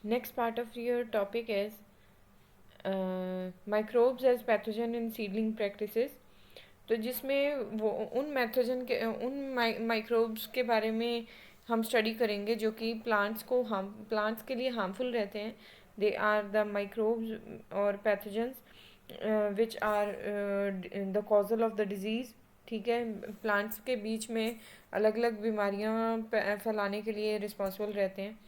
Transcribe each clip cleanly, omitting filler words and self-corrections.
Next part of your topic is microbes as pathogen in seedling practices. तो जिसमें वो उन मैथोजन के उन माइक्रोब्स के बारे में हम स्टडी करेंगे जो कि प्लांट्स के लिए हार्मफुल रहते हैं. दे आर द माइक्रोब्स और pathogens which are the causal of the disease. ठीक है, प्लांट्स के बीच में अलग अलग बीमारियां फैलाने के लिए रिस्पॉन्सिबल रहते हैं.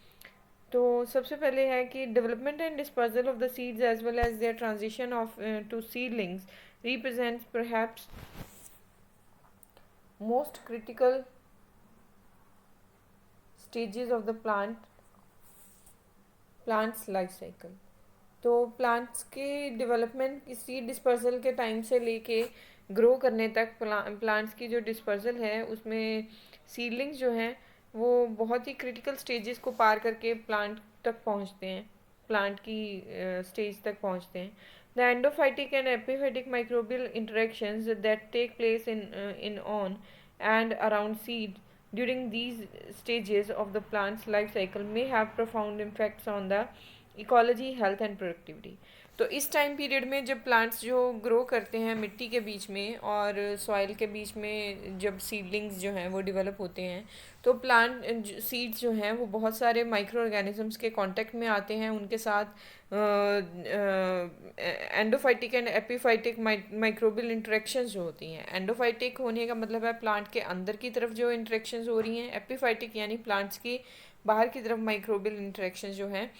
तो सबसे पहले है कि development and dispersal of the seeds as well as their transition of to seedlings represents perhaps most critical stages of the plant's life cycle. तो प्लांट्स के डेवलपमेंट सीड डिस्पर्सल के टाइम से लेके ग्रो करने तक प्लांट्स की जो dispersal है उसमें सीडलिंग्स जो हैं वो बहुत ही क्रिटिकल स्टेजेस को पार करके प्लांट तक पहुंचते हैं, प्लांट की स्टेज तक पहुंचते हैं. The endophytic and epiphytic microbial interactions that take place in on and around seed during these stages of the plant's life cycle may have profound effects on the ecology, health and productivity. तो इस time period में जब plants जो grow करते हैं मिट्टी के बीच में और सॉइल के बीच में, जब सीडलिंग्स जो हैं वो डेवलप होते हैं, तो प्लांट सीड्स जो हैं वो बहुत सारे माइक्रो ऑर्गेनिजम्स के कांटेक्ट में आते हैं. उनके साथ endophytic and epiphytic microbial interactions जो होती हैं. एंडोफाइटिक होने का मतलब है प्लांट के अंदर की तरफ जो इंटरेक्शंस हो रही हैं. एपीफाइटिक यानी प्लांट्स की बाहर की तरफ माइक्रोबियल इंटरेक्शंस जो हैं,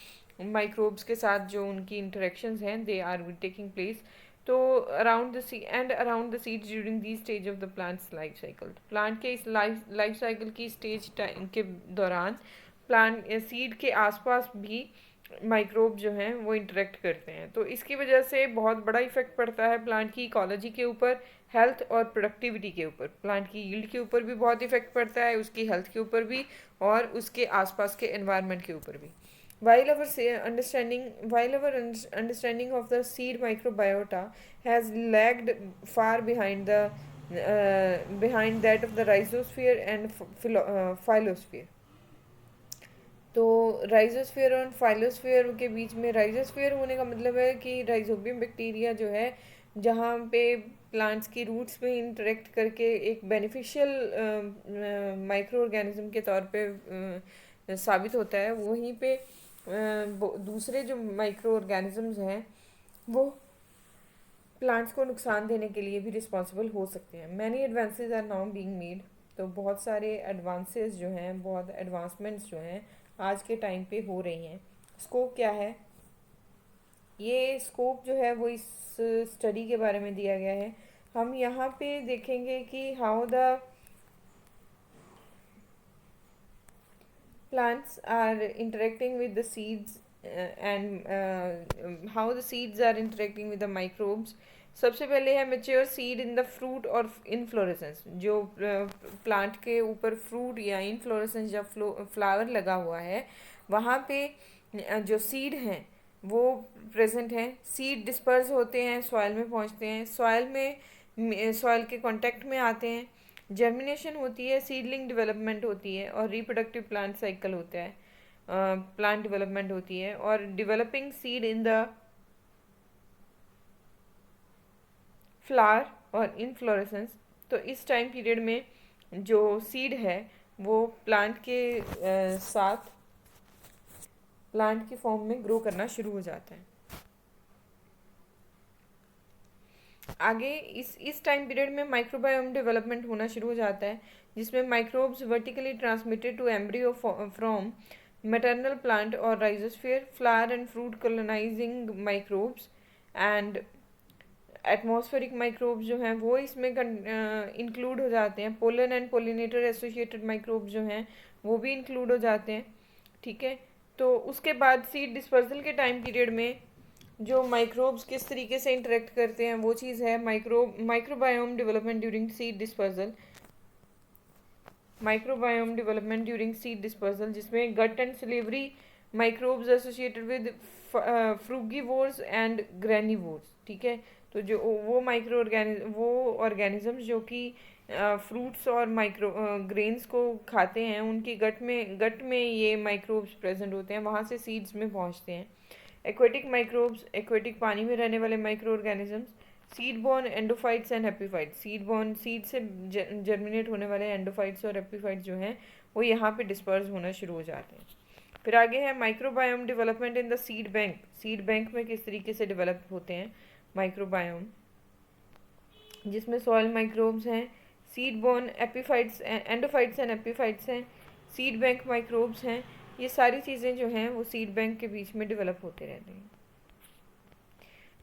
माइक्रोब्स के साथ जो उनकी इंटरेक्शंस हैं, दे आर टेकिंग प्लेस. तो around the seeds during the stage of the plants life cycle. Plant के इस लाइफ साइकिल की स्टेज टाइम के दौरान प्लांट सीड के आसपास भी माइक्रोब जो हैं वो इंटरेक्ट करते हैं. तो इसकी वजह से बहुत बड़ा इफेक्ट पड़ता है प्लांट की इकोलॉजी के ऊपर, हेल्थ और प्रोडक्टिविटी के ऊपर. प्लांट की यील्ड के ऊपर भी बहुत इफेक्ट पड़ता है, उसकी हेल्थ के ऊपर भी और उसके आसपास के एनवायरनमेंट के ऊपर भी. While our understanding of the seed microbiota has lagged far behind that of the rhizosphere and phyllosphere. तो राइजोस्फीयर और फाइलोस्फीयर के बीच में, राइजोस्फीयर होने का मतलब है कि राइजोबियम बैक्टीरिया जो है जहाँ पे प्लांट्स की रूट्स में इंटरेक्ट करके एक बेनिफिशियल माइक्रो ऑर्गेनिज्म के तौर पे साबित होता है, वहीं पे दूसरे जो माइक्रो ऑर्गेनिजम्स हैं वो प्लांट्स को नुकसान देने के लिए भी रिस्पॉन्सिबल हो सकते हैं. Many advances are now being made. तो बहुत सारे एडवांसेस जो हैं, बहुत एडवांसमेंट्स जो हैं आज के टाइम पे हो रही हैं. स्कोप क्या है? ये स्कोप जो है वो इस स्टडी के बारे में दिया गया है. हम यहाँ पे देखेंगे कि how the plants are interacting with the seeds and how the seeds are interacting with the microbes. सबसे पहले है mature seed in the fruit और इनफ्लोरेसेंस. जो प्लांट के ऊपर फ्रूट या इनफ्लोरेसेंस जब फ्लावर लगा हुआ है वहाँ पे जो सीड हैं वो प्रेजेंट हैं. सीड डिस्पर्स होते हैं, सॉइल में पहुँचते हैं, सॉइल के कांटेक्ट में आते हैं, जर्मिनेशन होती है, सीडलिंग डेवलपमेंट होती है और रिप्रोडक्टिव प्लांट साइकिल होता है, प्लांट डेवलपमेंट होती है और developing seed in the flower और इनफ्लोरेसेंस. तो इस टाइम पीरियड में जो सीड है वो प्लांट के साथ प्लांट की फॉर्म में ग्रो करना शुरू हो जाता है. आगे इस टाइम पीरियड में माइक्रोबायोम डेवलपमेंट होना शुरू हो जाता है, जिसमें microbes vertically transmitted to embryo from maternal plant और rhizosphere, flower and fruit colonising microbes and atmospheric microbes जो हैं वो इसमें इंक्लूड हो जाते हैं. Pollen and pollinator associated microbes जो हैं वो भी इंक्लूड हो जाते हैं. ठीक है, तो उसके बाद सीड डिस्पर्सल के टाइम पीरियड में जो माइक्रोब्स किस तरीके से इंटरेक्ट करते हैं वो चीज़ है microbiome development during seed dispersal. Microbiome development during seed dispersal जिसमें gut and salivary microbes associated with frugivores and granivores. ठीक है, तो जो वो ऑर्गेनिजम्स जो कि फ्रूट्स और माइक्रो ग्रेन्स को खाते हैं, उनकी गट में ये माइक्रोब्स प्रेजेंट होते हैं, वहाँ से सीड्स में पहुँचते हैं। एक्वेटिक माइक्रोब्स, एक्वेटिक पानी में रहने वाले micro organisms, seed borne endophytes and epiphytes. Seed borne seed से जर्मिनेट होने वाले एंडोफाइट्स और एपिफाइट्स जो हैं वो यहाँ पे डिस्पर्स होना शुरू हो जाते हैं। फिर आगे है microbiome development in the seed bank. Seed bank में किस तरीके से डेवलप होते हैं माइक्रोबायोम, जिसमें सॉइल माइक्रोब्स हैं, seed borne epiphytes endophytes and epiphytes हैं, सीड बैंक माइक्रोब्स हैं। ये सारी चीज़ें जो हैं वो सीड बैंक के बीच में डेवलप होते रहते हैं।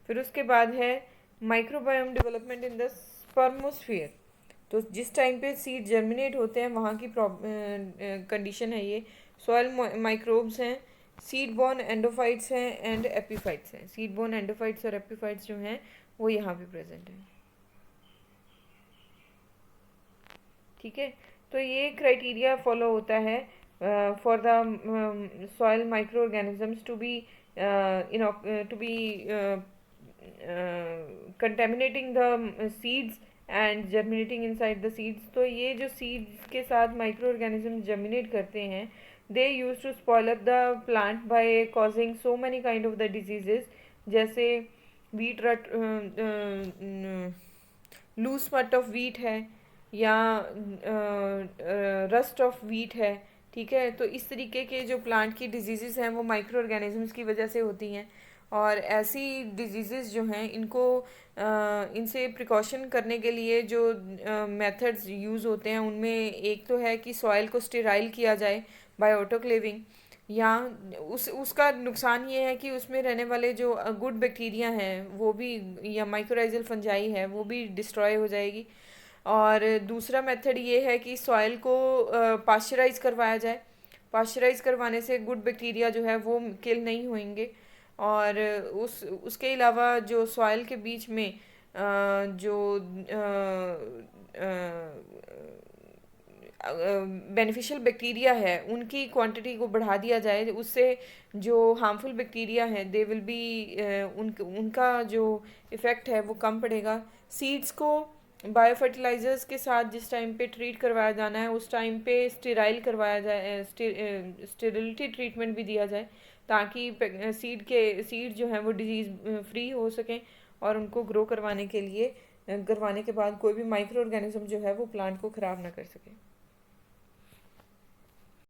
फिर उसके बाद है माइक्रोबायोम डेवलपमेंट इन द स्पर्मोस्फियर। तो जिस टाइम पे सीड जर्मिनेट होते हैं वहाँ की कंडीशन है ये। सॉइल माइक्रोब्स हैं, सीड बोर्न एंडोफाइट्स हैं एंड एपिफाइट्स हैं। सीड बोर्न एंडोफाइट्स और एपिफाइट्स जो हैं वो यहाँ पे प्रेजेंट हैं। ठीक है, तो ये क्राइटेरिया फॉलो होता है for the soil micro organisms to be contaminating the seeds and germinating inside the seeds. तो ये जो सीड्स के साथ माइक्रो ऑर्गेनिज्म जर्मिनेट करते हैं, they use to spoil up the plant by causing so many kind of the diseases, जैसे wheat rust, loose smut of wheat है, या रस्ट ऑफ वीट है। ठीक है, तो इस तरीके के जो प्लांट की डिजीज़ हैं वो माइक्रो ऑर्गेनिजम्स की वजह से होती हैं। और ऐसी डिजीज़ जो हैं इनको इनसे प्रिकॉशन करने के लिए जो मेथड्स यूज़ होते हैं उनमें एक तो है कि सॉइल को स्टेराइल किया जाए बाय ऑटोक्लेविंग, या उसका नुकसान ये है कि उसमें रहने वाले जो गुड बैक्टीरिया हैं वो भी, या माइक्रोराइजल फंजाई है वो भी डिस्ट्रॉय हो जाएगी। और दूसरा मेथड ये है कि सॉइल को पाश्चराइज करवाया जाए। पाश्चराइज करवाने से गुड बैक्टीरिया जो है वो किल नहीं होंगे। और उसके अलावा जो सॉइल के बीच में जो बेनिफिशियल बैक्टीरिया है उनकी क्वांटिटी को बढ़ा दिया जाए, उससे जो हार्मफुल बैक्टीरिया हैं दे विल बी उनका जो इफ़ेक्ट है वो कम पड़ेगा। सीड्स को बायो फर्टिलाइज़र्स के साथ जिस टाइम पे ट्रीट करवाया जाना है उस टाइम पे स्टेराइल करवाया जाए, स्टेरिलिटी ट्रीटमेंट भी दिया जाए, ताकि सीड जो हैं वो डिजीज़ फ्री हो सकें और उनको ग्रो करवाने के बाद कोई भी माइक्रो ऑर्गेनिज्म जो है वो प्लांट को ख़राब ना कर सके।